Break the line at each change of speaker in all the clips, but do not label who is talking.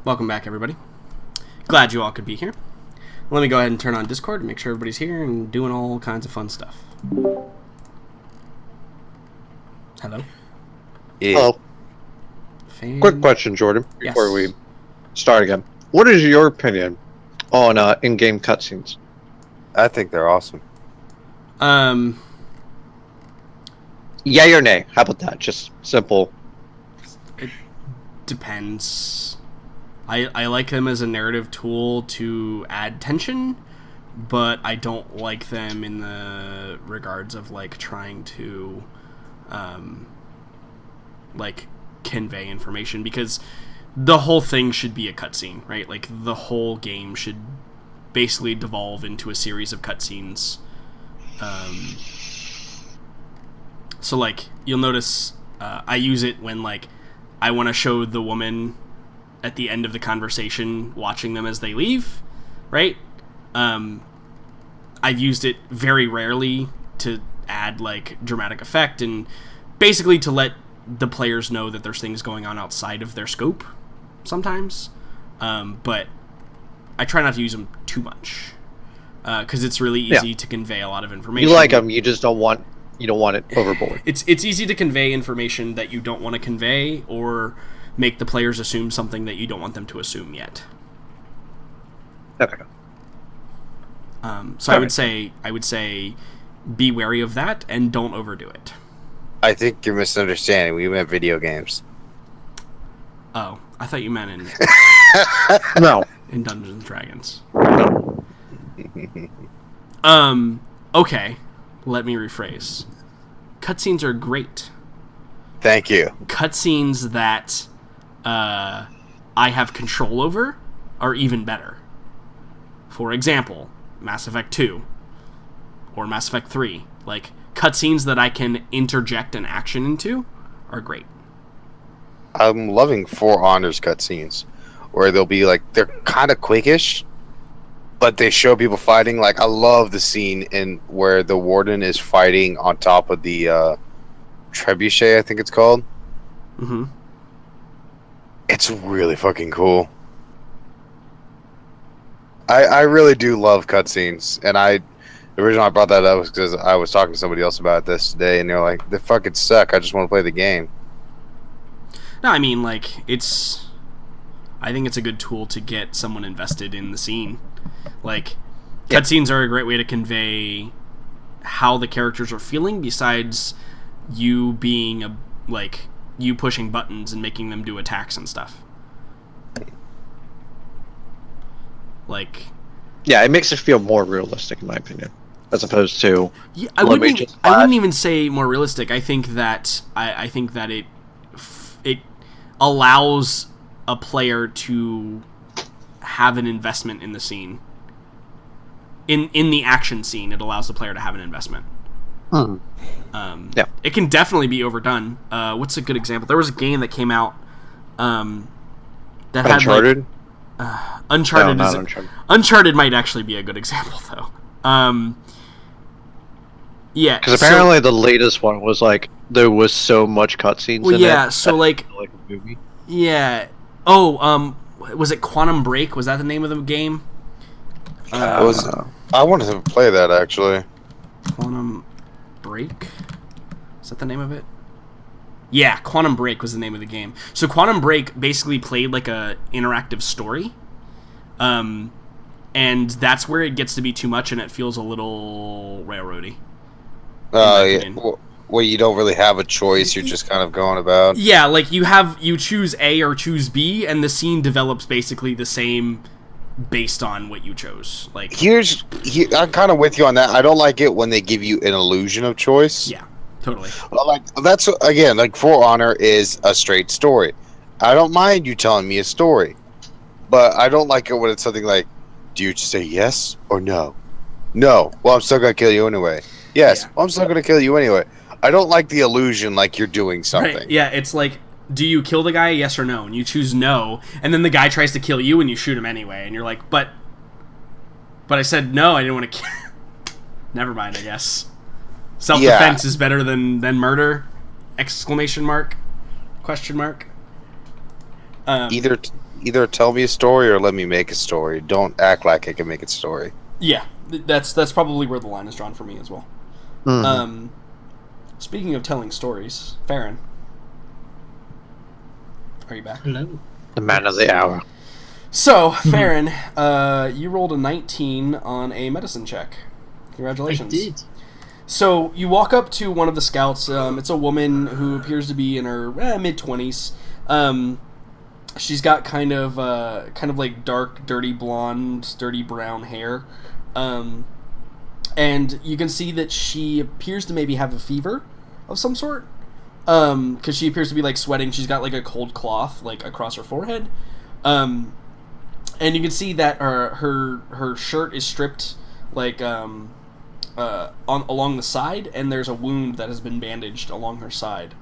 Welcome back, everybody. Glad you all could be here. Let me go ahead and turn on Discord and make sure everybody's here and doing all kinds of fun stuff. Hello?
Yeah. Hello. Quick question, Jordan, before we start again. What is your opinion on in-game cutscenes?
I think they're awesome.
Yay or nay? How about that? Just simple.
It depends. I like them as a narrative tool to add tension, but I don't like them in the regards of like trying to like convey information, because the whole thing should be a cutscene, right? Like the whole game should basically devolve into a series of cutscenes. So like you'll notice I use it when like I want to show the woman at the end of the conversation watching them as they leave, right? I've used it very rarely to add like dramatic effect and basically to let the players know that there's things going on outside of their scope sometimes, but I try not to use them too much because it's really easy to convey a lot of information.
You like them, you just don't want it overboard.
It's easy to convey information that you don't want to convey, or make the players assume something that you don't want them to assume yet.
Okay.
So I would say be wary of that and don't overdo it.
I think you're misunderstanding. We meant video games.
Oh, I thought you meant in
no,
in Dungeons and Dragons.
No.
Okay. Let me rephrase. Cutscenes are great.
Thank you.
Cutscenes that I have control over are even better. For example, Mass Effect 2 or Mass Effect 3. Like, cutscenes that I can interject an action into are great.
I'm loving For Honor's cutscenes, where they'll be like, they're kind of quickish, but they show people fighting. Like, I love the scene in where the warden is fighting on top of the trebuchet, I think it's called.
Mm-hmm.
It's really fucking cool. I really do love cutscenes, and the reason I brought that up was because I was talking to somebody else about this today, and they're like, they fucking suck, I just want to play the game.
No, I mean, like, I think it's a good tool to get someone invested in the scene. Like, cutscenes are a great way to convey how the characters are feeling, besides you being you pushing buttons and making them do attacks and stuff. Like,
yeah, it makes it feel more realistic, in my opinion, as opposed to.
Yeah, I wouldn't even say more realistic. I think that it allows a player to have an investment in the scene. In the action scene, it allows the player to have an investment.
Yeah,
it can definitely be overdone. What's a good example? There was a game that came out that
Uncharted?
had Uncharted.
No,
Uncharted. Uncharted might actually be a good example, though. Yeah,
because apparently the latest one was like there was so much cutscenes.
Well,
in
yeah,
it
so like
a movie.
Yeah. Oh, was it Quantum Break? Was that the name of the game?
I wanted to play that, actually.
Quantum Break? Is that the name of it? Yeah, Quantum Break was the name of the game. So Quantum Break basically played like a interactive story. And that's where it gets to be too much and it feels a little railroady.
Yeah. Well, you don't really have a choice, you're just kind of going about.
Yeah, like you choose A or choose B, and the scene develops basically the same based on what you chose. Like,
I'm kind of with you on that. I don't like it when they give you an illusion of choice.
Yeah, totally.
Like, that's, again, like, For Honor is a straight story. I don't mind you telling me a story, but I don't like it when it's something like, do you say yes or no? No. Well, I'm still gonna kill you anyway. Yes.
Yeah.
Well, I'm still gonna kill you anyway. I don't like the illusion like you're doing something.
Right. Yeah, it's like, do you kill the guy, yes or no? And you choose no, and then the guy tries to kill you and you shoot him anyway, and you're like, but I said no, I didn't want to kill. Never mind, I guess. Self-defense is better than murder? Exclamation mark? Question mark?
Either either tell me a story or let me make a story. Don't act like I can make a story.
Yeah, that's probably where the line is drawn for me as well. Mm-hmm. Speaking of telling stories, Farron, are you back?
Hello.
The man of the hour.
So, Farron, you rolled a 19 on a medicine check. Congratulations.
I did.
So, you walk up to one of the scouts. It's a woman who appears to be in her mid-20s. She's got kind of like dark, dirty blonde, dirty brown hair. And you can see that she appears to maybe have a fever of some sort. Because she appears to be, like, sweating. She's got, like, a cold cloth, like, across her forehead. And you can see that her shirt is stripped, like, along the side, and there's a wound that has been bandaged along her side.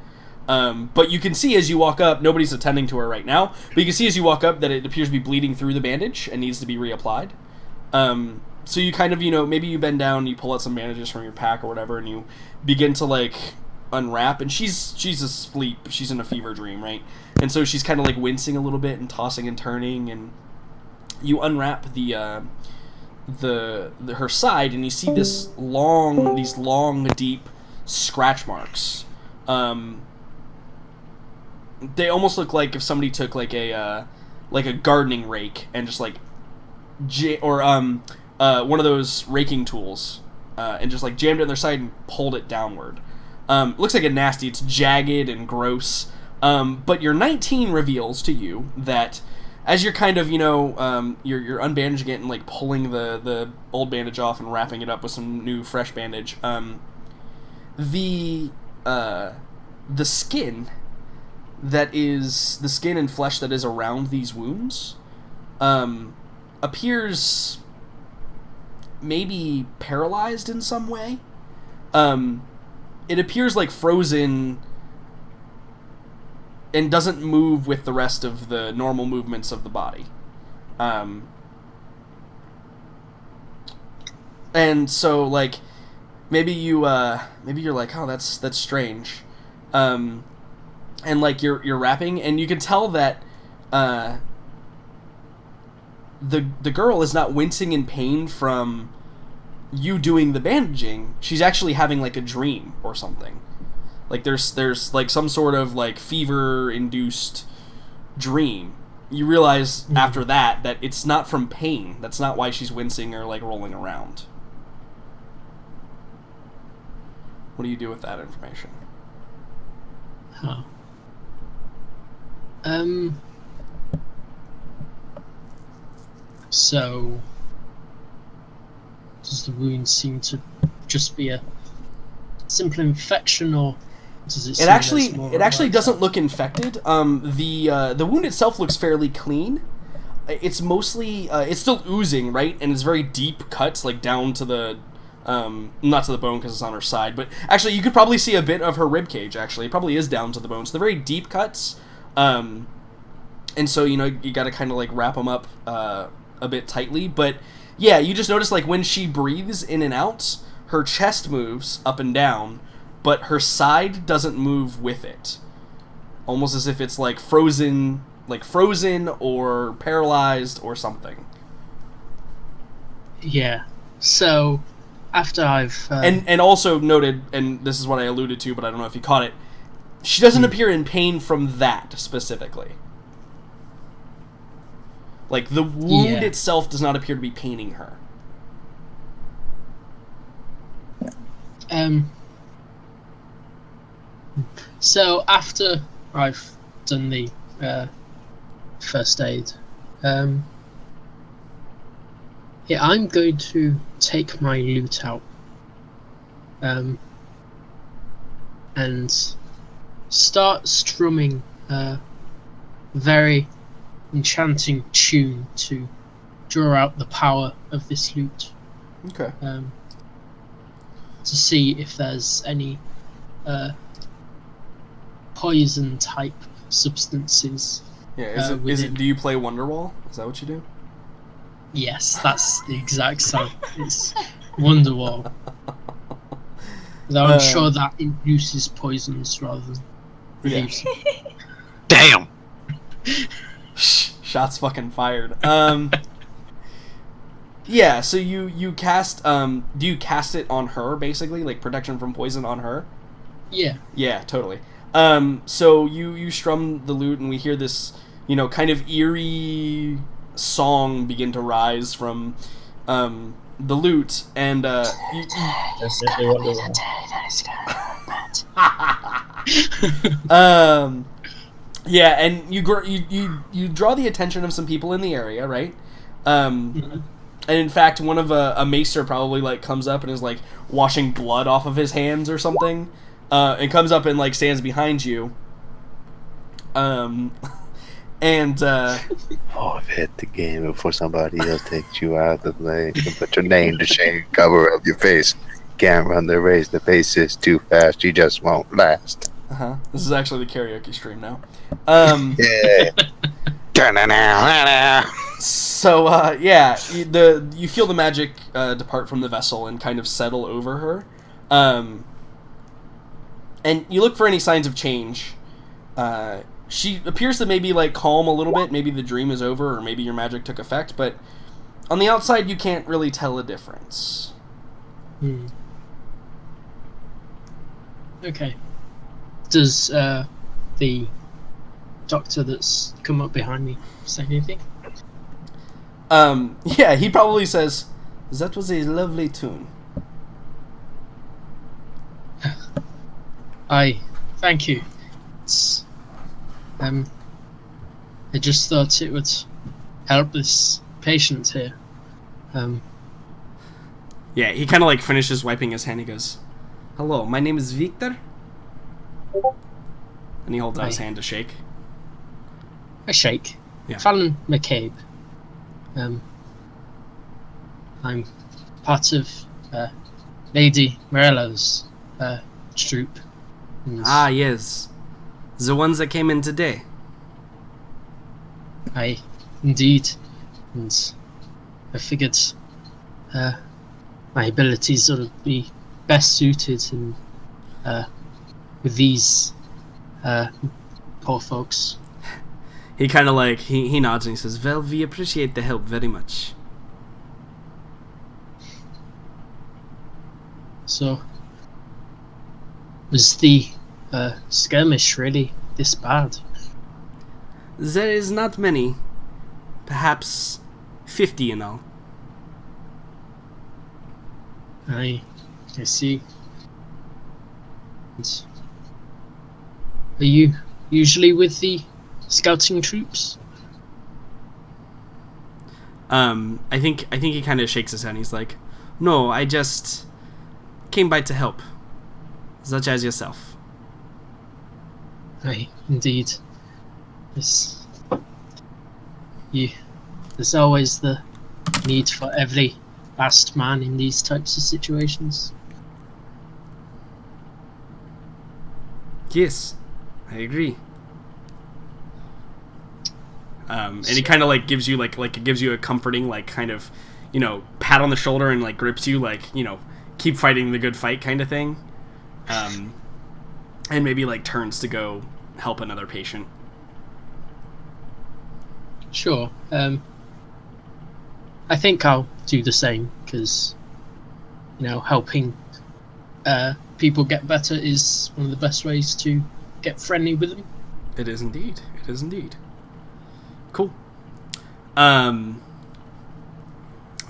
But you can see as you walk up, nobody's attending to her right now, but you can see as you walk up that it appears to be bleeding through the bandage and needs to be reapplied. So you kind of, maybe you bend down, you pull out some bandages from your pack or whatever, and you begin to, like, unwrap, and she's asleep. She's in a fever dream, right? And so she's kind of, like, wincing a little bit and tossing and turning, and you unwrap her side, and you see these long, deep scratch marks. They almost look like if somebody took like a gardening rake and just like one of those raking tools and just like jammed it on their side and pulled it downward. Looks like it's jagged and gross. But your 19 reveals to you that as you're kind of, you're unbandaging it and like pulling the old bandage off and wrapping it up with some new fresh bandage, the skin and flesh that is around these wounds appears maybe paralyzed in some way. It appears like frozen and doesn't move with the rest of the normal movements of the body. And so, like, maybe you're like, oh, that's strange. And like you're wrapping, and you can tell that the girl is not wincing in pain from you doing the bandaging. She's actually having like a dream or something. Like there's like some sort of like fever induced dream. You realize after that it's not from pain. That's not why she's wincing or like rolling around. What do you do with that information?
Huh. So does the wound seem to just be a simple infection, or does it?
It actually doesn't look infected. The wound itself looks fairly clean. It's mostly it's still oozing, right? And it's very deep cuts, like down to the not to the bone because it's on her side, but actually you could probably see a bit of her rib cage. Actually, it probably is down to the bone. So they're very deep cuts, and so you got to kind of like wrap them up a bit tightly. But yeah, you just notice like when she breathes in and out, her chest moves up and down, but her side doesn't move with it. Almost as if it's like frozen or paralyzed or something.
Yeah. So after I've
and also noted, and this is what I alluded to, but I don't know if you caught it, she doesn't appear in pain from that specifically. Like the wound itself does not appear to be paining her.
So after I've done the first aid, I'm going to take my lute out and start strumming a very enchanting tune to draw out the power of this lute.
Okay.
To see if there's any poison type substances.
Yeah, is it? Do you play Wonderwall? Is that what you do?
Yes, that's the exact sound. It's Wonderwall. Though I'm sure that induces poisons rather than reducing.
Damn.
Shut Shots fucking fired. Yeah, so you cast, do you cast it on her, basically? Like, protection from poison on her?
Yeah.
Yeah, totally. So you strum the lute, and we hear this, kind of eerie song begin to rise from, the lute, and,
That's simply what we want.
yeah, and you draw the attention of some people in the area, right? And in fact, one of a maester probably like comes up and is like washing blood off of his hands or something, and comes up and like stands behind you. And
hit the game before somebody else takes you out of the lane. Put your name to shame, cover up your face. Can't run the race. The pace is too fast. You just won't last.
This is actually the karaoke stream now.
Yeah.
So yeah, you feel the magic depart from the vessel and kind of settle over her, and you look for any signs of change. She appears to maybe like calm a little bit. Maybe the dream is over, or maybe your magic took effect. But on the outside, you can't really tell a difference.
Okay. Does the doctor that's come up behind me say anything?
Yeah, he probably says, "That was a lovely tune."
Thank you. It's, I just thought it would help this patient here.
Yeah, he kind of like finishes wiping his hand. He goes, "Hello, my name is Victor." And he holds out his hand to shake.
I shake.
Yeah.
Fallon McCabe. I'm part of Lady Morello's troupe.
Ah, yes. The ones that came in today.
Indeed. And I figured my abilities would be best suited in, with these poor folks.
He kind of like, he nods and he says, "Well, we appreciate the help very much."
So, was the skirmish really this bad?
There is not many. Perhaps 50 in all.
I see. And are you usually with the scouting troops?
I think he kind of shakes his head and he's like, "No, I just came by to help. Such as yourself."
Indeed. There's always the need for every last man in these types of situations.
Yes, I agree. And he kind of like gives you like it gives you a comforting like kind of, pat on the shoulder and like grips you like, keep fighting the good fight kind of thing. And maybe like turns to go help another patient.
Sure. I think I'll do the same because, helping people get better is one of the best ways to get friendly with them.
It is indeed. It is indeed. Cool.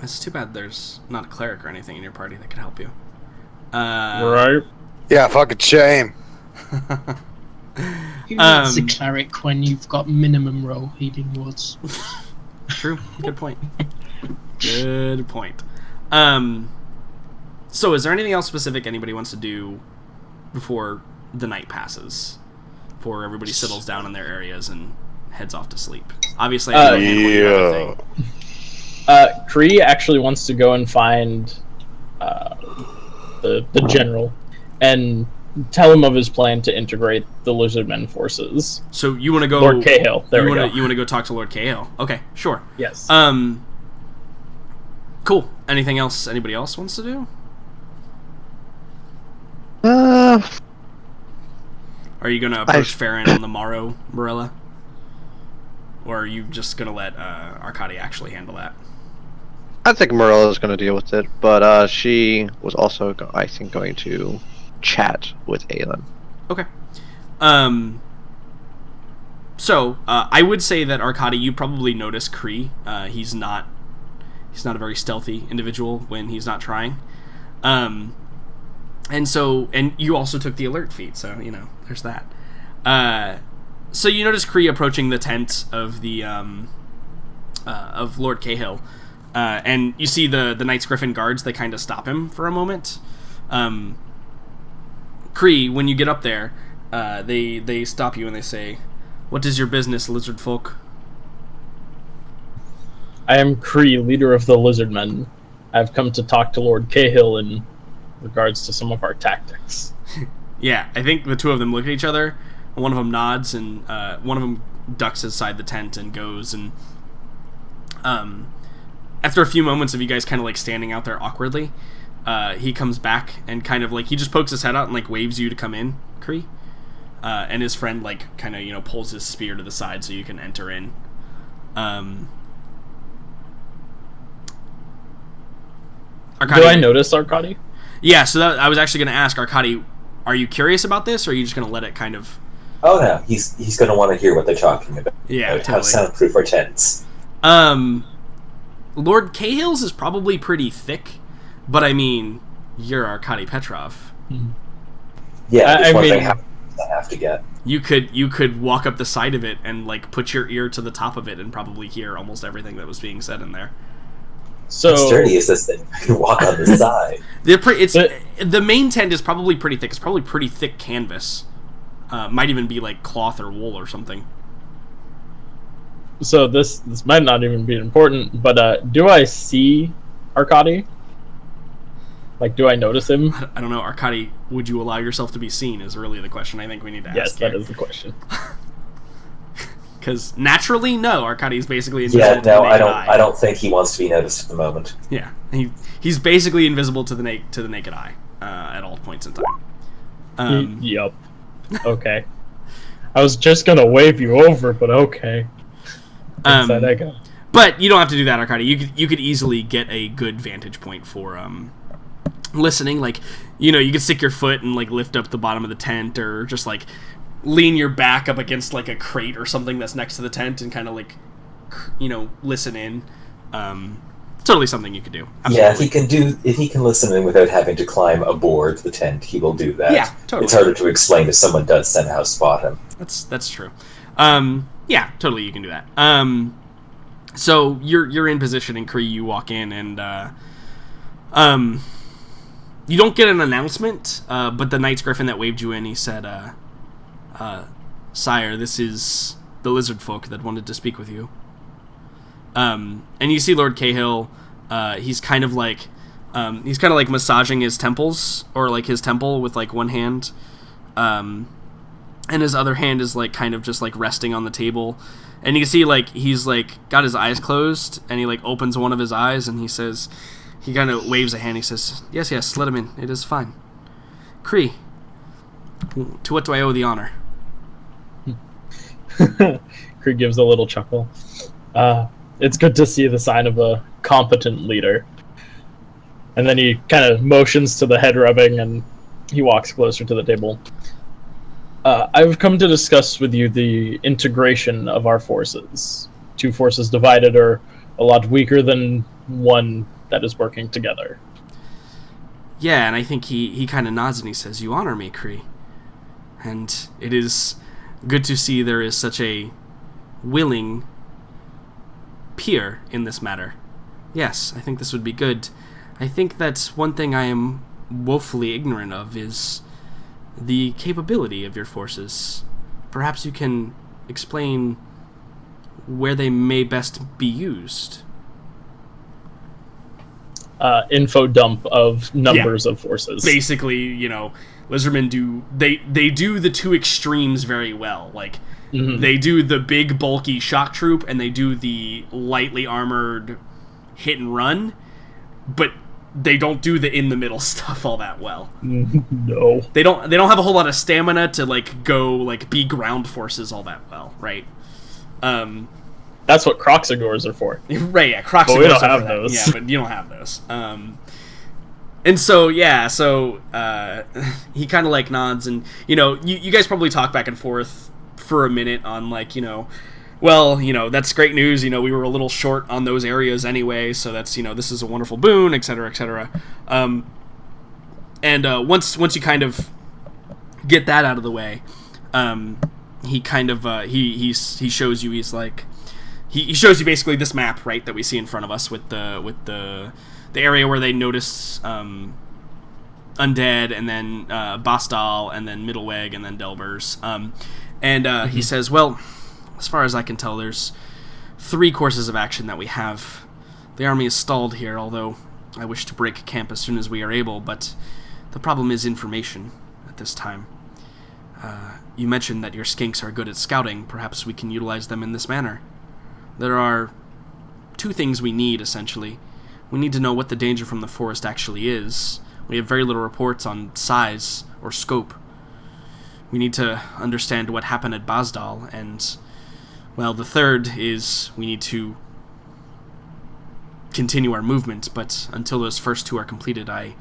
It's too bad there's not a cleric or anything in your party that could help you.
Right.
Yeah, fucking shame.
Who needs a cleric when you've got minimum roll healing wards?
True. Good point. Good point. So is there anything else specific anybody wants to do before the night passes? Before everybody settles down in their areas and heads off to sleep? Obviously, I know handling everything.
Kree actually wants to go and find the general and tell him of his plan to integrate the Lizardmen forces.
So you want to go...
Lord Cahill. There we go.
You want to go talk to Lord Cahill. Okay, sure.
Yes.
Cool. Anything else anybody else wants to do? Are you going to approach Farron on the morrow, Morella? or are you just gonna let Arkady actually handle that?
I think Morella is going to deal with it, but she was also, I think, going to chat with Aelin.
Okay. So I would say that Arkady, you probably notice Kree. He's not a very stealthy individual when he's not trying. And you also took the alert feat, so there's that. So you notice Kree approaching the tent of the of Lord Cahill. And you see the Knights Griffin guards, they kind of stop him for a moment. Kree, when you get up there, they stop you and they say, "What is your business, lizard folk?"
I am Kree, leader of the lizard men. I've come to talk to Lord Cahill in regards to some of our tactics.
Yeah, I think the two of them look at each other, and one of them nods, and one of them ducks inside the tent and goes, and after a few moments of you guys kind of standing out there awkwardly, he comes back and kind of he just pokes his head out and waves you to come in, Kree. And his friend kind of pulls his spear to the side so you can enter in. Arkady,
do I notice Arkady?
Yeah, so I was actually going to ask Arkady, are you curious about this, or are you just going to let it kind of...
Oh no, he's going to want to hear what they're talking about.
Yeah, totally.
How soundproof our tents.
Lord Cahill's is probably pretty thick, but I mean, you're Arkady Petrov.
Yeah, I mean, I have to get.
You could walk up the side of it and put your ear to the top of it and probably hear almost everything that was being said in there.
So how sturdy is this thing? You can walk on the side.
The main tent is probably pretty thick. It's probably pretty thick canvas. Might even be cloth or wool or something.
So this might not even be important, but do I see Arkady? Do I notice him?
I don't know, Arkady. Would you allow yourself to be seen? Is really the question I think we need to ask.
Yes, that is the question.
Because naturally, no, Arkady is basically invisible.
Yeah, no, I don't think he wants to be noticed at the moment.
Yeah, he's basically invisible to the naked eye at all points in time.
Yup. Okay. I was just gonna wave you over, but okay. Inside I go.
But you don't have to do that, Arkady. You could easily get a good vantage point for listening. You could stick your foot and lift up the bottom of the tent, or just lean your back up against a crate or something that's next to the tent and kind of listen in. Totally something you could do. Absolutely.
Yeah, if he can listen in without having to climb aboard the tent, he will do that.
Yeah, totally.
It's harder to explain if someone does somehow spot him.
That's true. Yeah, totally you can do that. So you're in position, and Kree, you walk in, and you don't get an announcement, but the Knights Griffin that waved you in, he said, "Sire, this is the lizard folk that wanted to speak with you." And you see Lord Cahill. He's kind of massaging his temples, or his temple with one hand, and his other hand is kind of just resting on the table. And you can see he's got his eyes closed, and he opens one of his eyes, and he says, he kind of waves a hand. He says, "Yes, let him in. It is fine. Kree, to what do I owe the honor?"
Kree gives a little chuckle. It's good to see the sign of a competent leader. And then he kind of motions to the head rubbing, and he walks closer to the table. I've come to discuss with you the integration of our forces. Two forces divided are a lot weaker than one that is working together.
Yeah, and I think he kind of nods and he says, "You honor me, Kree. And it is good to see there is such a willing peer in this matter. Yes, I think this would be good. I think that one thing I am woefully ignorant of is the capability of your forces. Perhaps you can explain where they may best be used."
Info dump of numbers of forces.
Basically, Lizardmen do the two extremes very well. They do the big bulky shock troop, and they do the lightly armored hit and run, but they don't do the in the middle stuff all that well.
No.
They don't have a whole lot of stamina to go be ground forces all that well, right?
That's what Croxagores are for.
Right, yeah, Croxagores
but we don't
are
have
for that.
those.
Yeah, but you don't have those. And so, yeah, he kind of, like, nods, and, you guys probably talk back and forth for a minute on, like, well, that's great news, we were a little short on those areas anyway, so that's, this is a wonderful boon, etc., etc. And once you kind of get that out of the way, he kind of, he shows you, he's like, he shows you basically this map, right, that we see in front of us with the area where they notice undead, and then Bostal, and then Middleweg, and then Delbers. He says, well, as far as I can tell, there's 3 courses of action that we have. The army is stalled here, although I wish to break camp as soon as we are able, but the problem is information at this time. You mentioned that your skinks are good at scouting. Perhaps we can utilize them in this manner. There are 2 things we need, essentially. We need to know what the danger from the forest actually is. We have very little reports on size or scope. We need to understand what happened at Basdal, and, well, the third is we need to continue our movement, but until those first 2 are completed, I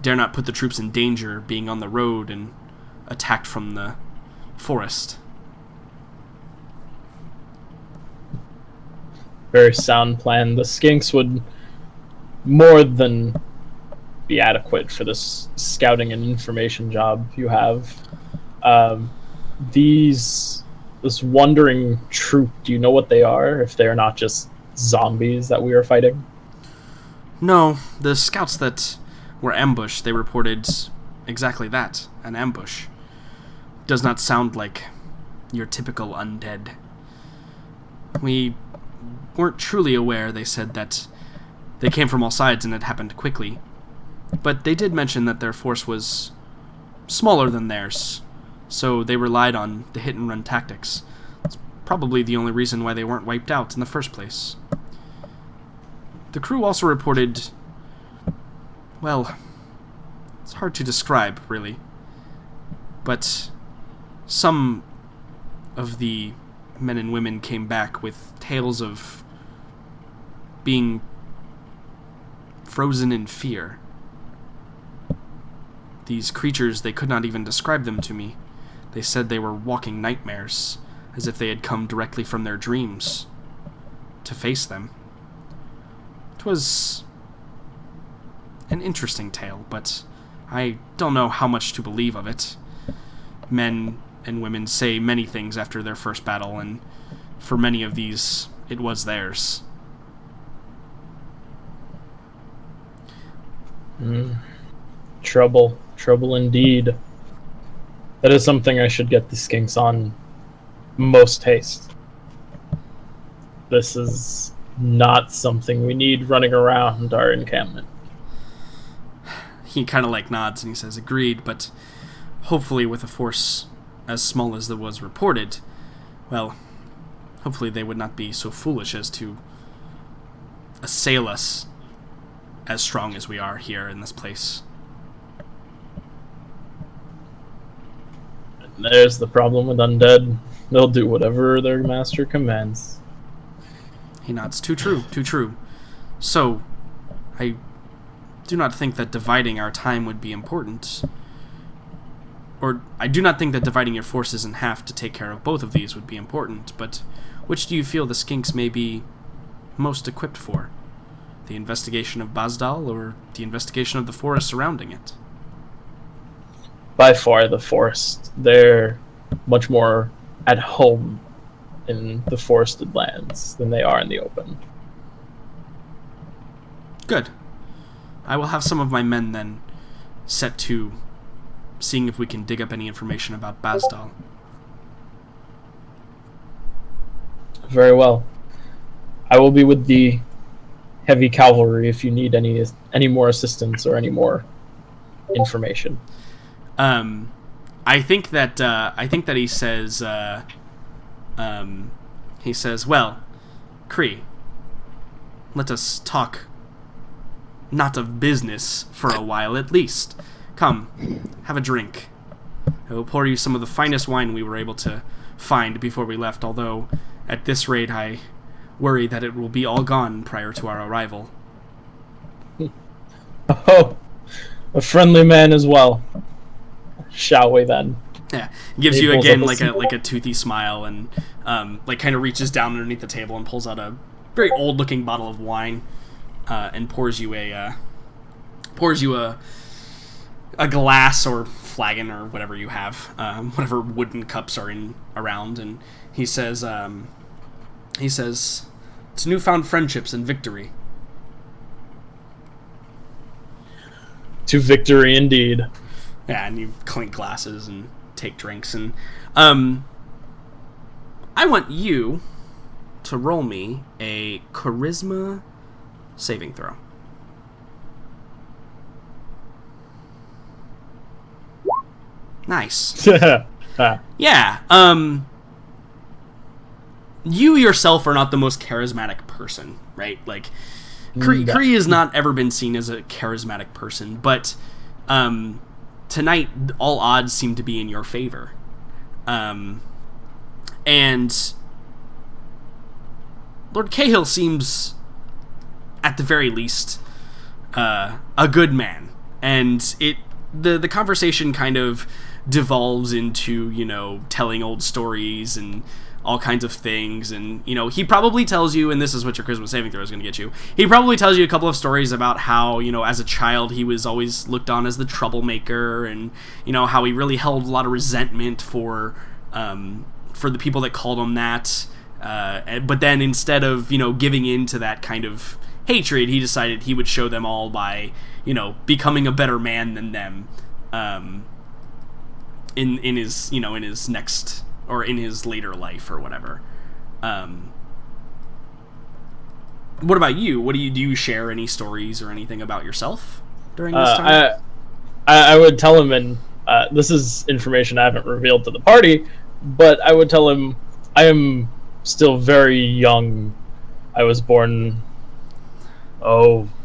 dare not put the troops in danger being on the road and attacked from the forest.
Very sound plan. The skinks would more than be adequate for this scouting and information job you have. This wandering troop, do you know what they are? If they're not just zombies that we are fighting?
No, the scouts that were ambushed, they reported exactly that, an ambush. Does not sound like your typical undead. We weren't truly aware, they said, that they came from all sides and it happened quickly. But they did mention that their force was smaller than theirs, so they relied on the hit-and-run tactics. It's probably the only reason why they weren't wiped out in the first place. The crew also reported, well, it's hard to describe, really, but some of the men and women came back with tales of being frozen in fear. These creatures, they could not even describe them to me. They said they were walking nightmares, as if they had come directly from their dreams to face them. It was an interesting tale, but I don't know how much to believe of it. Men and women say many things after their first battle, and for many of these, it was theirs.
Trouble indeed. That is something I should get the skinks on most haste. This is not something we need running around our encampment.
He kind of like nods and he says, agreed, but hopefully with a force as small as there was reported, well, hopefully they would not be so foolish as to assail us as strong as we are here in this place.
There's the problem with undead. They'll do whatever their master commands.
He nods. Too true, too true. So, I do not think that dividing our time would be important. Or, I do not think that dividing your forces in half to take care of both of these would be important, but which do you feel the skinks may be most equipped for? The investigation of Basdal, or the investigation of the forest surrounding it?
By far the forest. They're much more at home in the forested lands than they are in the open.
Good. I will have some of my men then set to seeing if we can dig up any information about Basdal.
Very well. I will be with the heavy cavalry if you need any more assistance or any more information.
I think that he says, well, Kree, let us talk not of business for a while at least. Come, have a drink. I will pour you some of the finest wine we were able to find before we left, although at this rate I worry that it will be all gone prior to our arrival.
Oh, a friendly man as well. Shall we then?
Yeah, gives you again like a toothy smile, and like kind of reaches down underneath the table and pulls out a very old looking bottle of wine, and pours you a glass or flagon or whatever you have, whatever wooden cups are around, and he says, "It's newfound friendships and victory."
To victory indeed.
Yeah, and you clink glasses and take drinks, and I want you to roll me a charisma saving throw. Nice. Yeah. You yourself are not the most charismatic person, right? Like, Kree has not ever been seen as a charismatic person, but tonight all odds seem to be in your favor. And Lord Cahill seems, at the very least, a good man. And the conversation kind of devolves into, you know, telling old stories and all kinds of things, and, you know, he probably tells you, and this is what your charisma saving throw is going to get you, he probably tells you a couple of stories about how, you know, as a child he was always looked on as the troublemaker, and, you know, how he really held a lot of resentment for the people that called him that, but then instead of, you know, giving in to that kind of hatred, he decided he would show them all by, you know, becoming a better man than them, in his, you know, in his next, or in his later life or whatever. What about you? Do you share any stories or anything about yourself during this time?
I would tell him, and this is information I haven't revealed to the party, but I would tell him I am still very young. I was born,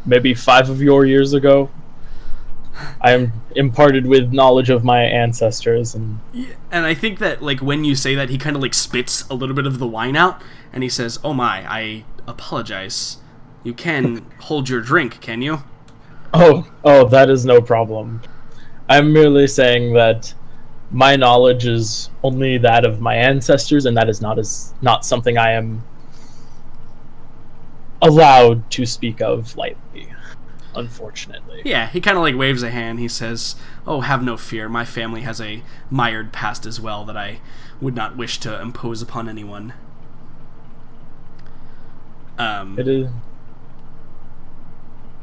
maybe 5 of your years ago. I am imparted with knowledge of my ancestors, and
I think that, like, when you say that, he kind of like spits a little bit of the wine out, and he says, "Oh my, I apologize. You can hold your drink, can you?"
Oh, that is no problem. I'm merely saying that my knowledge is only that of my ancestors, and that is not something I am allowed to speak of lightly. Unfortunately.
Yeah, he kind of like waves a hand. He says, "Oh, have no fear. My family has a mired past as well that I would not wish to impose upon anyone."
It is.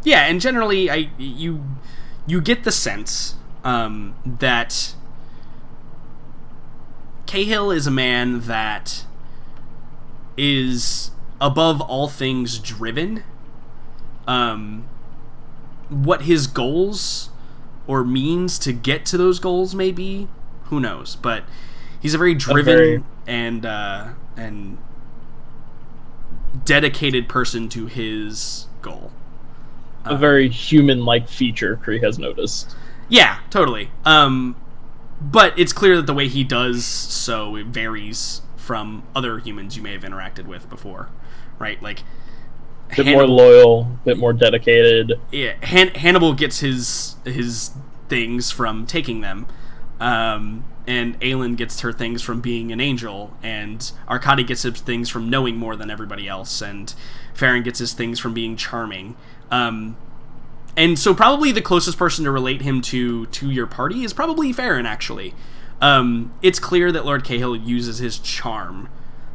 Yeah, and generally, you get the sense that Cahill is a man that is above all things driven. What his goals or means to get to those goals may be, who knows? But he's a very driven and dedicated person to his goal.
A very human-like feature Kree has noticed.
Yeah, totally. But it's clear that the way he does so, it varies from other humans you may have interacted with before, right? Like,
bit more loyal, bit more dedicated.
Yeah, Hannibal gets his things from taking them, and Aelin gets her things from being an angel, and Arkady gets his things from knowing more than everybody else, and Farron gets his things from being charming. And so probably the closest person to relate him to your party is probably Farron, actually. It's clear that Lord Cahill uses his charm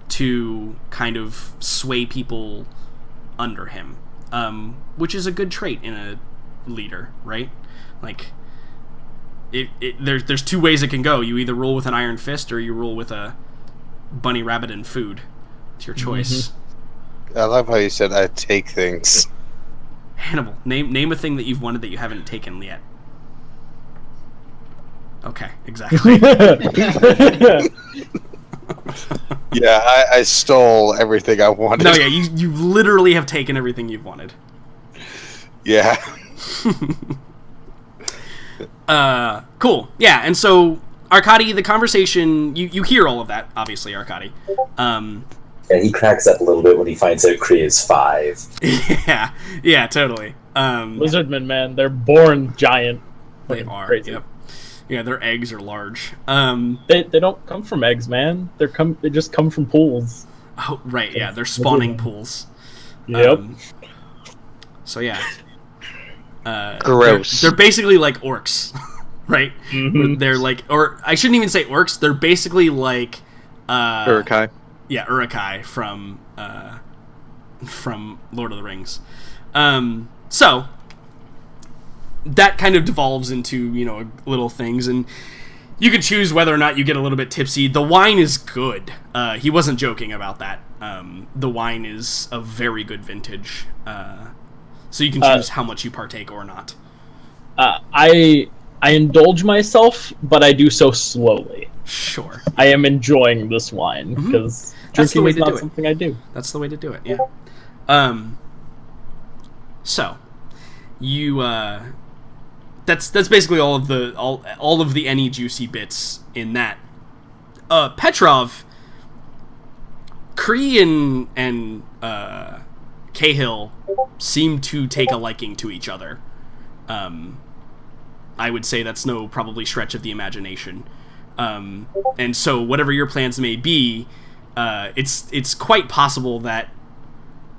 to kind of sway people under him, which is a good trait in a leader, right? Like, there's 2 ways it can go. You either rule with an iron fist or you rule with a bunny rabbit and food. It's your choice.
I love how you said I take things.
Hannibal, name a thing that you've wanted that you haven't taken yet. Okay, exactly.
Yeah, I stole everything I wanted.
No, yeah, you literally have taken everything you've wanted.
Yeah.
Cool. Yeah, and so, Arkady, the conversation, you hear all of that, obviously, Arkady.
And he cracks up a little bit when he finds out Kree is 5.
Yeah, totally.
Lizardmen, man, they're born giant.
They are.
Crazy.
Yep. Yeah, their eggs are large.
They don't come from eggs, man. They just come from pools.
Oh, right. Yeah, they're spawning pools.
Yep.
So yeah.
Gross.
They're basically like orcs, right?
Mm-hmm.
They're like, or I shouldn't even say orcs. They're basically like
Urukai.
Yeah, Urukai from Lord of the Rings. So that kind of devolves into, little things, and you can choose whether or not you get a little bit tipsy. The wine is good. He wasn't joking about that. The wine is a very good vintage. So you can choose how much you partake or not.
I indulge myself, but I do so slowly.
Sure.
I am enjoying this wine because drinking is not something I do.
That's the way to do it. Yeah. So you that's basically all of the any juicy bits in that. Petrov, Kree and Cahill seem to take a liking to each other. I would say that's no probably stretch of the imagination. And so whatever your plans may be, it's quite possible that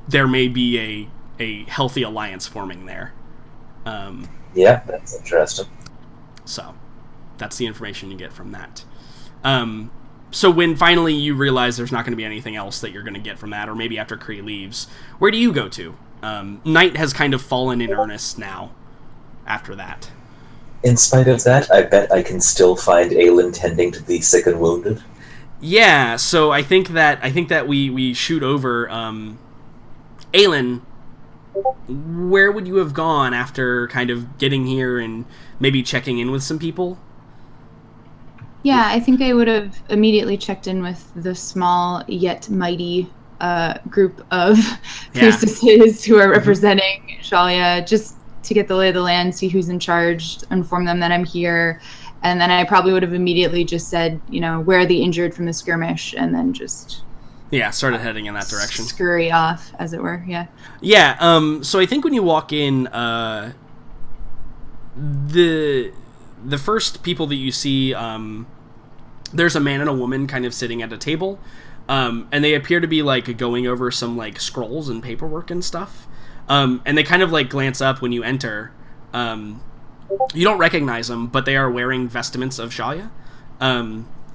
there may be a healthy alliance forming there.
Yeah, that's interesting.
So that's the information you get from that. So when finally you realize there's not going to be anything else that you're going to get from that, or maybe after Kree leaves, where do you go to? Night has kind of fallen in earnest now after that.
In spite of that, I bet I can still find Aelin tending to the sick and wounded.
Yeah, so I think that we shoot over Aelin. Where would you have gone after kind of getting here and maybe checking in with some people?
Yeah, I think I would have immediately checked in with the small yet mighty group of priestesses who are representing Shalia, just to get the lay of the land, see who's in charge, inform them that I'm here. And then I probably would have immediately just said, where are the injured from the skirmish, and then just...
Yeah, started heading in that direction.
Scurry off, as it were, yeah.
Yeah, so I think when you walk in, the first people that you see, there's a man and a woman kind of sitting at a table, and they appear to be, going over some, scrolls and paperwork and stuff. And they kind of, glance up when you enter. You don't recognize them, but they are wearing vestments of Shalia.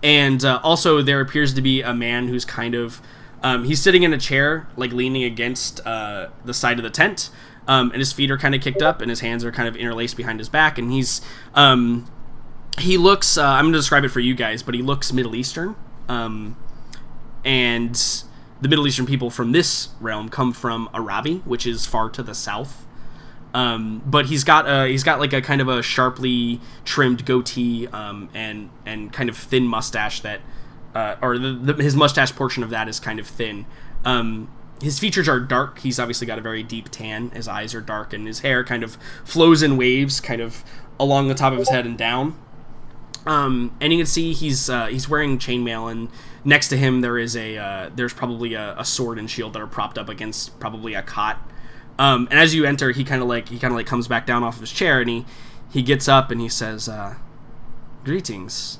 And also there appears to be a man who's kind of... he's sitting in a chair, leaning against the side of the tent, and his feet are kind of kicked up, and his hands are kind of interlaced behind his back, and he's... he looks... I'm going to describe it for you guys, but he looks Middle Eastern. And the Middle Eastern people from this realm come from Arabi, which is far to the south. But he's got a kind of a sharply trimmed goatee, and kind of thin mustache that, or his mustache portion of that is kind of thin. His features are dark. He's obviously got a very deep tan. His eyes are dark, and his hair kind of flows in waves, kind of along the top of his head and down. And you can see he's wearing chainmail, and next to him there's probably a sword and shield that are propped up against probably a cot. And as you enter, he kind of comes back down off of his chair, and he gets up and he says, "Greetings.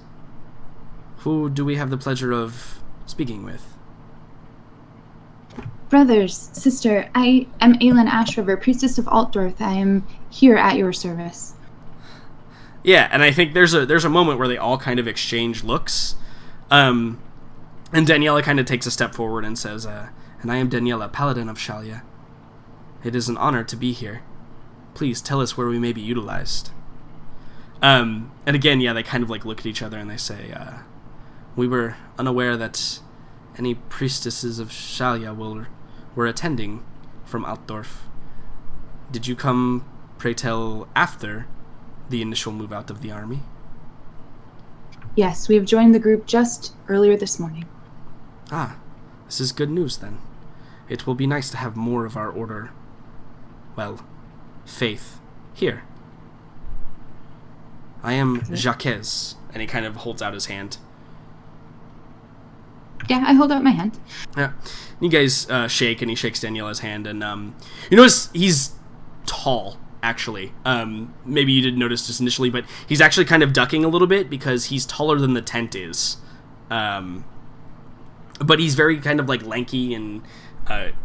Who do we have the pleasure of speaking with?"
Brothers, sister, I am Aelin Ashriver, priestess of Altdorf. I am here at your service.
Yeah, and I think there's a moment where they all kind of exchange looks, and Daniela kind of takes a step forward and says, "And I am Daniela, paladin of Shalia. It is an honor to be here. Please tell us where we may be utilized." And again, yeah, they kind of look at each other and they say, "We were unaware that any priestesses of Shalia were attending from Altdorf. Did you come, pray tell, after the initial move out of the army?"
Yes, we have joined the group just earlier this morning.
Ah, this is good news then. It will be nice to have more of our order, faith, here. I am Jacques, and he kind of holds out his hand.
Yeah, I hold out my hand.
Yeah. You guys shake, and he shakes Daniela's hand, and you notice he's tall, actually. Maybe you didn't notice this initially, but he's actually kind of ducking a little bit because he's taller than the tent is. But he's very kind of like lanky, and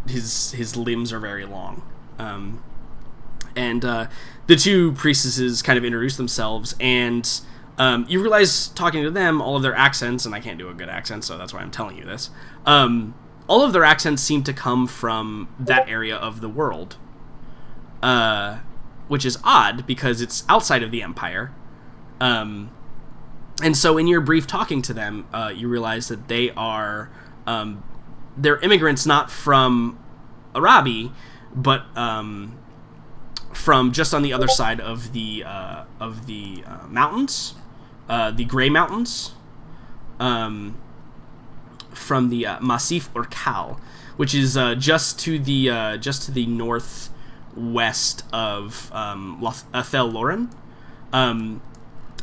his limbs are very long. And the two priestesses kind of introduce themselves, and you realize, talking to them, all of their accents, and I can't do a good accent, so that's why I'm telling you this, all of their accents seem to come from that area of the world, which is odd, because it's outside of the Empire. And so in your brief talking to them, you realize that they are, they're immigrants not from Arabi, but from just on the other side of the mountains, the Grey Mountains, from the Massif Orcal, which is just to the northwest of Athel Loren. And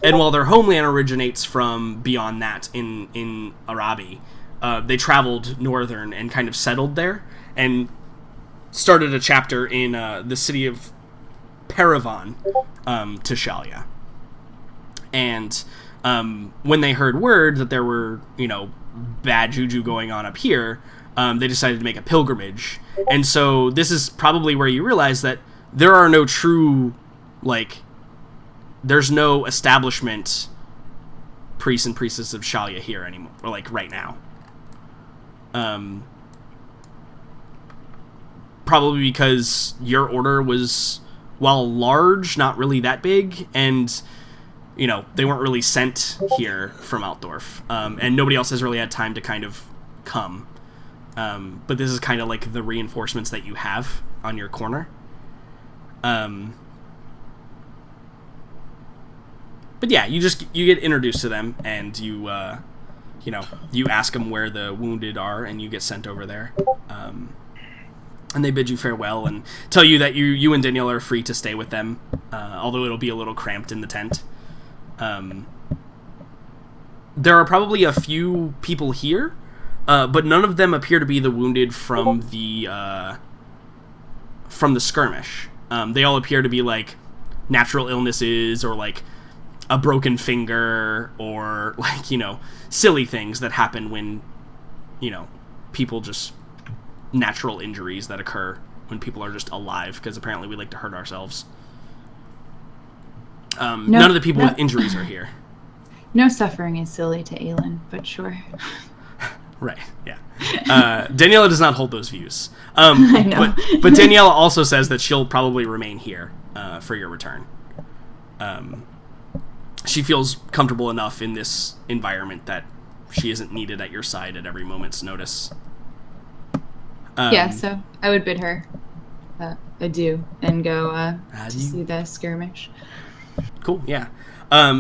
while their homeland originates from beyond that in Arabi, they traveled northern and kind of settled there and started a chapter in the city of Paravan to Shalia. And when they heard word that there were, bad juju going on up here, they decided to make a pilgrimage. And so this is probably where you realize that there are no true, there's no establishment priests and priestesses of Shalia here anymore, or right now. Probably because your order was, while large, not really that big, and they weren't really sent here from Altdorf, and nobody else has really had time to kind of come. But this is kind of like the reinforcements that you have on your corner. But yeah, you get introduced to them, and you ask them where the wounded are, and you get sent over there. And they bid you farewell and tell you that you and Danielle are free to stay with them, although it'll be a little cramped in the tent. There are probably a few people here, but none of them appear to be the wounded from the skirmish. They all appear to be natural illnesses, or a broken finger, or silly things that happen when people just natural injuries that occur when people are just alive, because apparently we like to hurt ourselves. None of the people with injuries are here.
No suffering is silly to Aelin, but sure.
Right, yeah. Daniela does not hold those views.
I know.
But Daniela also says that she'll probably remain here for your return. She feels comfortable enough in this environment that she isn't needed at your side at every moment's notice.
Yeah, so I would bid her adieu and go to see the skirmish.
Cool, yeah.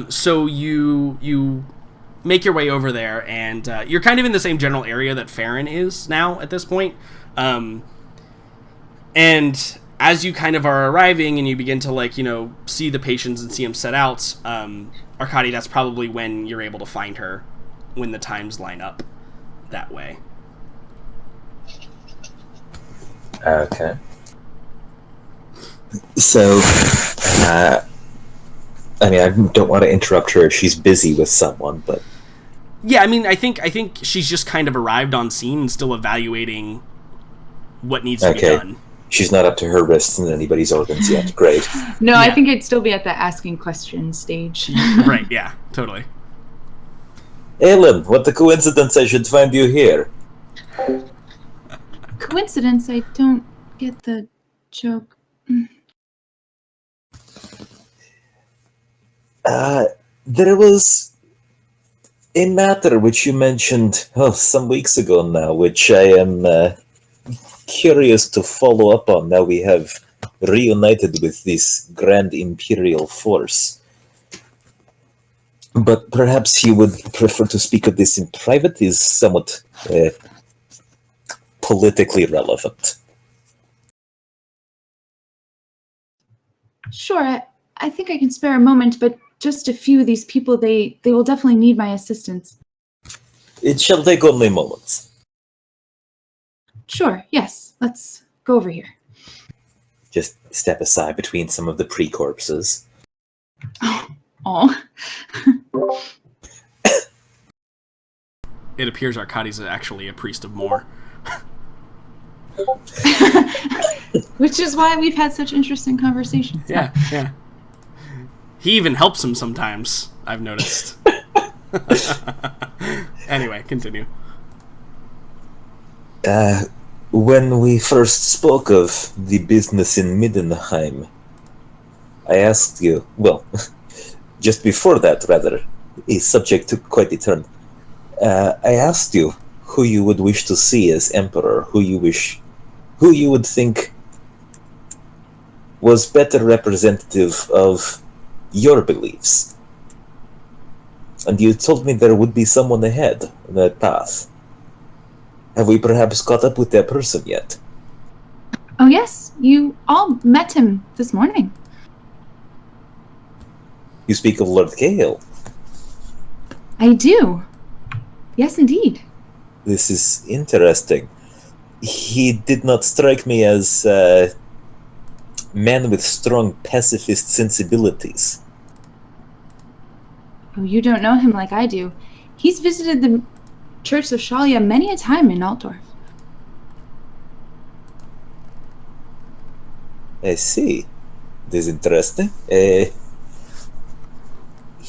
So you make your way over there, and you're kind of in the same general area that Farron is now at this point. And as you kind of are arriving and you begin to see the patients and see them set out, Arkady, that's probably when you're able to find her, when the times line up that way.
Okay. So, I don't want to interrupt her if she's busy with someone, but...
Yeah, I think she's just kind of arrived on scene and still evaluating what needs to be done.
She's not up to her wrists in anybody's organs yet. Great.
No, yeah. I think it'd still be at the asking questions stage.
Right, yeah, totally.
Aelin, what a coincidence I should find you here.
Coincidence? I don't get the joke.
There was a matter which you mentioned some weeks ago now, which I am curious to follow up on now we have reunited with this grand imperial force. But perhaps you would prefer to speak of this in private, is somewhat politically relevant.
Sure, I think I can spare a moment, but just a few of these people, they will definitely need my assistance.
It shall take only moments.
Sure, yes. Let's go over here.
Just step aside between some of the pre-corpses.
Oh.
It appears Arcades is actually a priest of Moor.
Which is why we've had such interesting conversations.
Yeah. He even helps him sometimes, I've noticed. Anyway, continue.
When we first spoke of the business in Middenheim, I asked you, well, just before that, rather, a subject took quite a turn. I asked you who you would wish to see as emperor, who you would think was better representative of your beliefs. And you told me there would be someone ahead on that path. Have we perhaps caught up with that person yet?
Oh yes, you all met him this morning.
You speak of Lord Cahill.
I do. Yes, indeed.
This is interesting. He did not strike me as a man with strong pacifist sensibilities.
Oh, you don't know him like I do. He's visited the Church of Shalia many a time in Altdorf.
I see. This is interesting.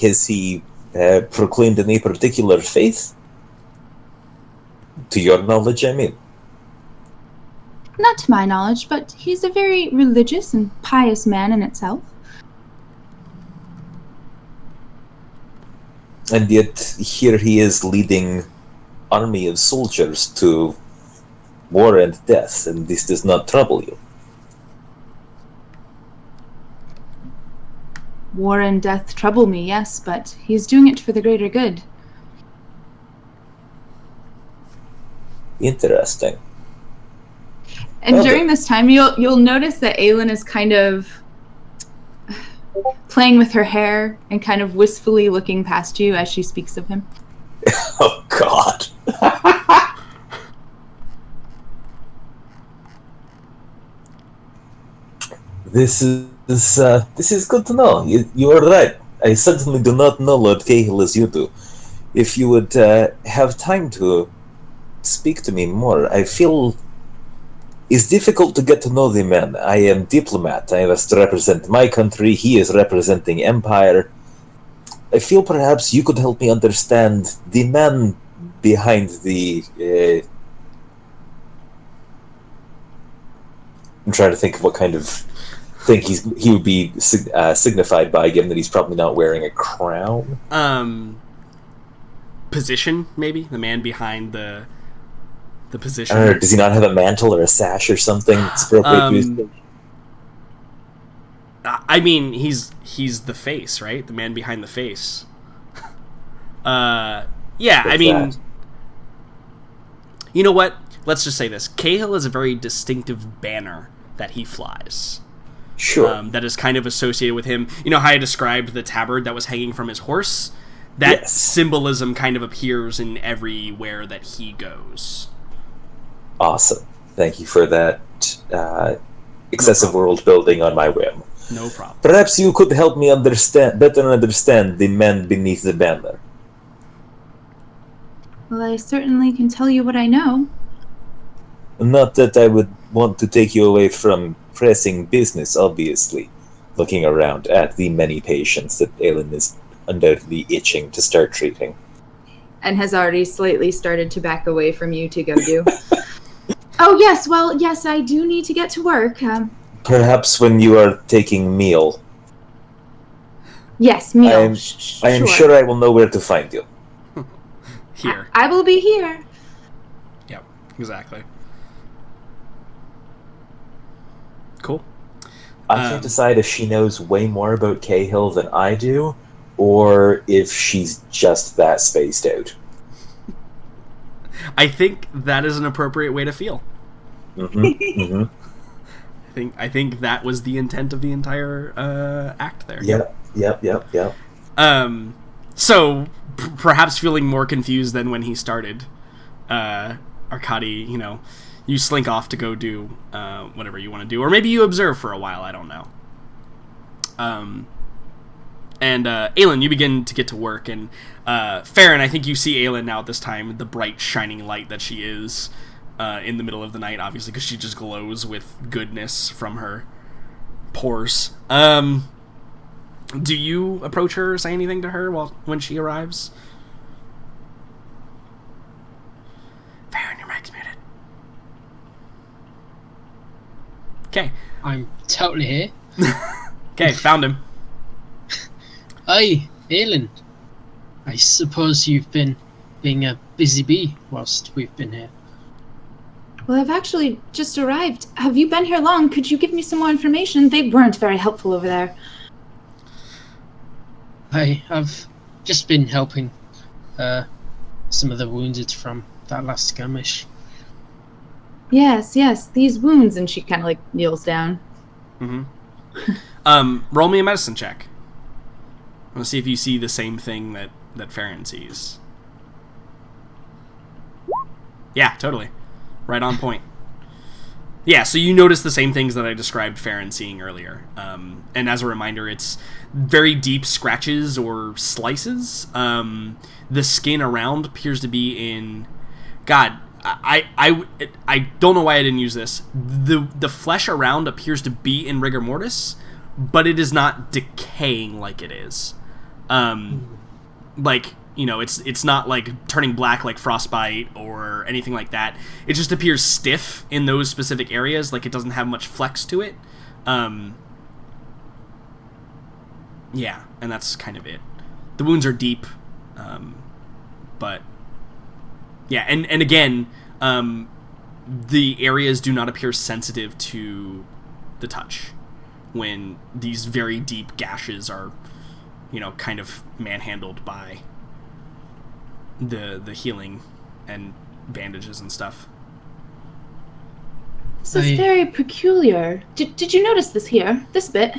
Has he proclaimed any particular faith? To your knowledge, I mean.
Not to my knowledge, but he's a very religious and pious man in itself.
And yet, here he is leading army of soldiers to war and death, and this does not trouble you.
War and death trouble me, yes, but he's doing it for the greater good.
Interesting.
And during this time, you'll notice that Aelin is kind of playing with her hair and kind of wistfully looking past you as she speaks of him.
Oh, God. This is good to know. You are right. I certainly do not know Lord Cahill as you do. If you would have time to speak to me more, I feel it's difficult to get to know the man. I am diplomat. I must represent my country. He is representing Empire. I feel perhaps you could help me understand the man behind the... I'm trying to think of what kind of thing he would be signified by, given that he's probably not wearing a crown.
Position, maybe? The man behind the position.
Or does he not have a mantle or a sash or something? It's appropriate.
I mean, he's the face, right? The man behind the face. Yeah, I mean, that? You know what? Let's just say this. Cahill is a very distinctive banner that he flies.
Sure.
That is kind of associated with him. You know how I described the tabard that was hanging from his horse? That symbolism kind of appears in everywhere that he goes.
Awesome. Thank you for that excessive world building on my whim.
No problem.
Perhaps you could help me better understand the man beneath the banner.
Well, I certainly can tell you what I know.
Not that I would want to take you away from pressing business, obviously. Looking around at the many patients that Aelin is undoubtedly itching to start treating.
And has already slightly started to back away from you to go do. Oh, yes, well, yes, I do need to get to work.
Perhaps when you are taking meal.
Yes, meal.
I am sure I will know where to find you.
Here.
I will be here.
Yep, exactly. Cool.
I can't decide if she knows way more about Cahill than I do, or if she's just that spaced out.
I think that is an appropriate way to feel.
Mm-hmm. Mm-hmm.
I think that was the intent of the entire act there.
Yep.
So, perhaps feeling more confused than when he started, Arkady, you slink off to go do whatever you want to do. Or maybe you observe for a while, I don't know. And Aelin, you begin to get to work, and Farron, I think you see Aelin now at this time, the bright, shining light that she is in the middle of the night, obviously, because she just glows with goodness from her pores. Do you approach her or say anything to her when she arrives? Farron, your mic's muted. Okay.
I'm totally here.
Okay, found him.
Hi, Aelin. I suppose you've been being a busy bee whilst we've been here.
Well, I've actually just arrived. Have you been here long? Could you give me some more information? They weren't very helpful over there.
I've just been helping some of the wounded from that last skirmish.
Yes, these wounds, and she kind of kneels down.
Roll me a medicine check. I want to see if you see the same thing that Farron sees. Yeah, totally. Right on point. Yeah, so you notice the same things that I described Farron seeing earlier. And as a reminder, it's very deep scratches or slices. The skin around appears to be in... God, I don't know why I didn't use this. The flesh around appears to be in rigor mortis, but it is not decaying like it is. It's not like turning black like frostbite or anything like that. It just appears stiff in those specific areas, like it doesn't have much flex to it. Yeah, and that's kind of it. The wounds are deep, but yeah, and again, the areas do not appear sensitive to the touch when these very deep gashes are, kind of manhandled by the healing and bandages and stuff.
This is very peculiar. Did you notice this here? This bit?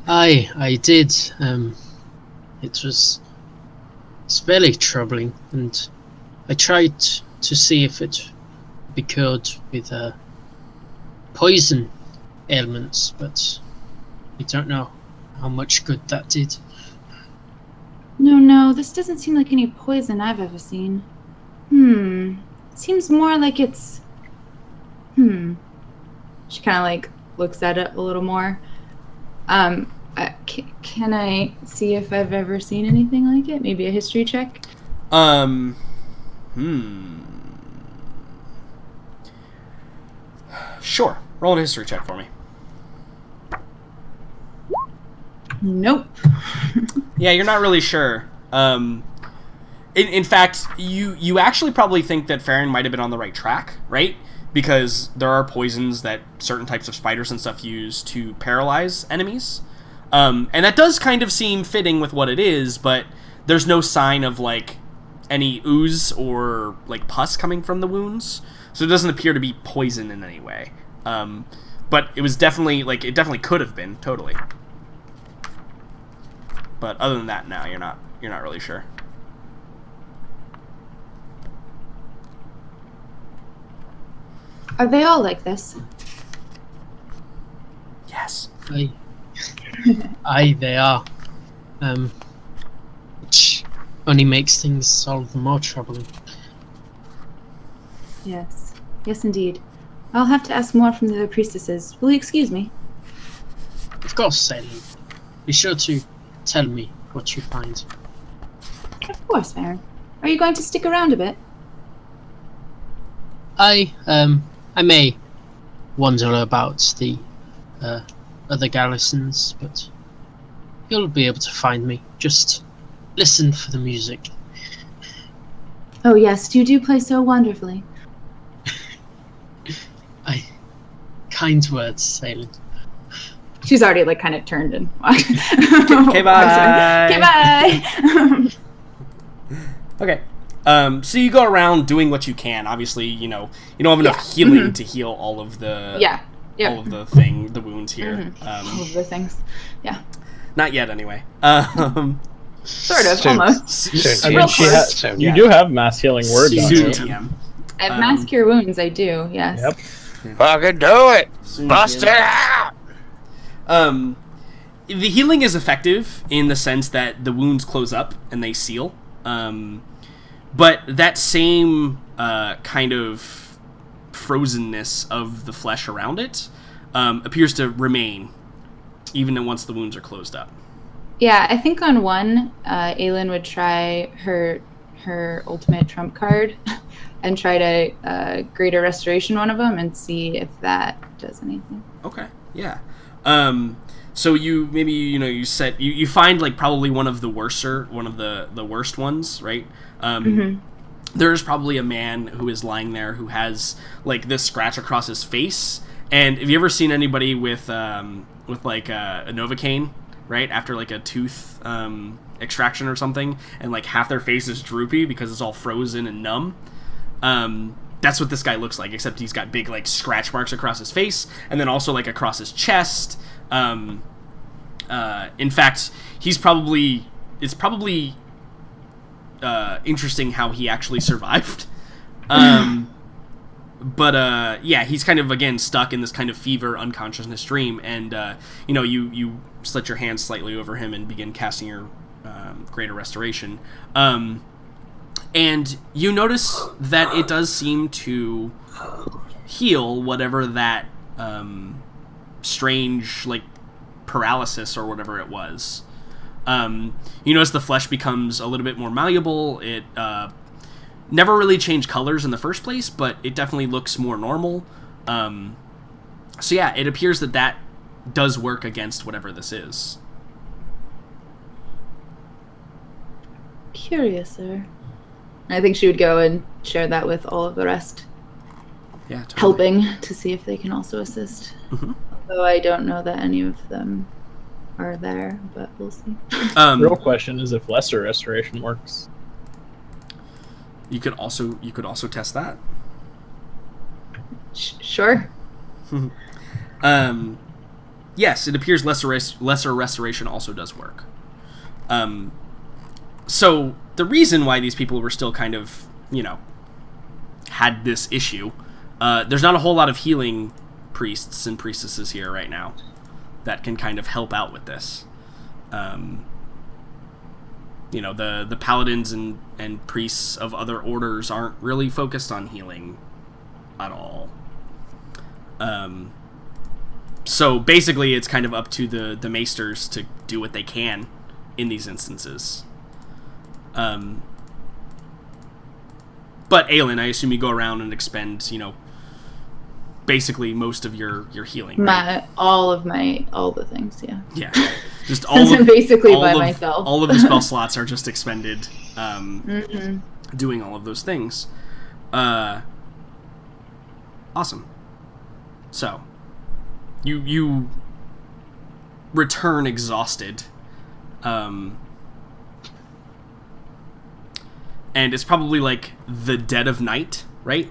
I did. It's fairly troubling, and I tried to see if it would be cured with poison ailments, but I don't know how much good that did.
No, this doesn't seem like any poison I've ever seen. Seems more like it's... She kind of looks at it a little more. Can I see if I've ever seen anything like it? Maybe a history check?
Sure. Roll a history check for me.
Nope.
Yeah, you're not really sure. In fact, you actually probably think that Farron might have been on the right track, right? Because there are poisons that certain types of spiders and stuff use to paralyze enemies. And that does kind of seem fitting with what it is, but there's no sign of, any ooze or, pus coming from the wounds. So it doesn't appear to be poison in any way. But it was definitely, it definitely could have been, totally. But other than that, no, you're not really sure.
Are they all like this?
Yes.
Aye, they are. Which only makes things all the more troubling.
Yes, indeed. I'll have to ask more from the other priestesses. Will you excuse me?
Of course, Sally. Be sure to tell me what you find.
Of course, Farron. Are you going to stick around a bit?
I may wander about the other garrisons, but you'll be able to find me. Just listen for the music.
Oh yes, you do play so wonderfully.
Kind words, Salem.
She's already kind of turned and walked.
Okay, bye.
Okay, bye.
Okay. So you go around doing what you can. Obviously, you don't have enough healing to heal all of the all of the wounds here.
All of the things. Yeah.
Not yet, anyway.
Sort of,
Soon.
almost.
Soon.
I mean, you do have mass healing word, don't
Soon
you?
TM.
I have mass cure wounds, I do, yes.
Yep.
Fucking do it!
Soon
Bust
TM.
it out!
The healing is effective in the sense that the wounds close up and they seal. But that same kind of frozenness of the flesh around it appears to remain even once the wounds are closed up.
Yeah, I think on one, Aelin would try her ultimate trump card and try to greater restoration one of them and see if that does anything.
Okay, yeah. So you maybe you find like probably one of the worst ones, right? There's probably a man who is lying there who has like this scratch across his face. And have you ever seen anybody with like a Novocaine, right, after like a tooth extraction or something, and like half their face is droopy because it's all frozen and numb? That's what this guy looks like, except he's got big like scratch marks across his face and then also like across his chest. In fact, it's probably interesting how he actually survived. But yeah, he's kind of again stuck in this kind of fever unconsciousness dream, and you slit your hands slightly over him and begin casting your greater restoration. And you notice that it does seem to heal whatever that strange like paralysis or whatever it was. You notice the flesh becomes a little bit more malleable. It never really changed colors in the first place, but it definitely looks more normal. So yeah, it appears that does work against whatever this is.
Curious, sir. I think she would go and share that with all of the rest.
Yeah, totally.
Helping to see if they can also assist.
Mm-hmm.
Although I don't know that any of them are there, but we'll see.
Real question is if lesser restoration works.
You could also test that.
Sure.
Yes, it appears lesser restoration also does work. So the reason why these people were still kind of, had this issue, there's not a whole lot of healing priests and priestesses here right now that can kind of help out with this. The paladins and priests of other orders aren't really focused on healing at all. So basically it's kind of up to the maesters to do what they can in these instances. But Aelin, I assume you go around and expend, basically most of your healing. Right?
All the things, yeah.
Yeah. Just
Since I'm basically by myself.
All of the spell slots are just expended
mm-hmm.
doing all of those things. Awesome. So, you return exhausted. And it's probably like the dead of night, right?